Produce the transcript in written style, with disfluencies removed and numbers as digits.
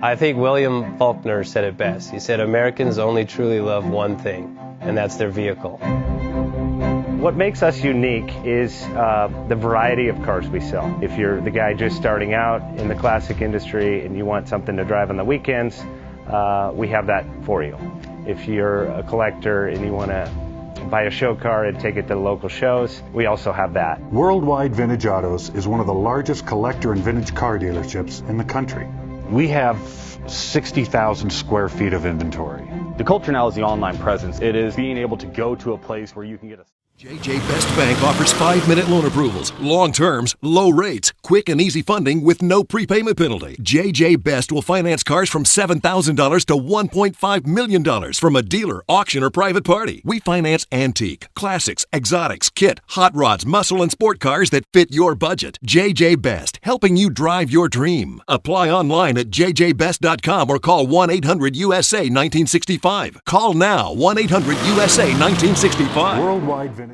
I think William Faulkner said it best. He said, Americans only truly love one thing, and that's their vehicle. What makes us unique is the variety of cars we sell. If you're the guy just starting out in the classic industry and you want something to drive on the weekends, we have that for you. If you're a collector and you want to buy a show car and take it to the local shows, we also have that. Worldwide Vintage Autos is one of the largest collector and vintage car dealerships in the country. We have 60,000 square feet of inventory. The culture now is the online presence. It is being able to go to a place where you can get a... JJ Best Bank offers 5-minute loan approvals, long terms, low rates, quick and easy funding with no prepayment penalty. JJ Best will finance cars from $7,000 to $1.5 million from a dealer, auction, or private party. We finance antique, classics, exotics, kit, hot rods, muscle, and sport cars that fit your budget. JJ Best, helping you drive your dream. Apply online at jjbest.com or call 1-800-USA-1965. Call now, 1-800-USA-1965. Worldwide Vintage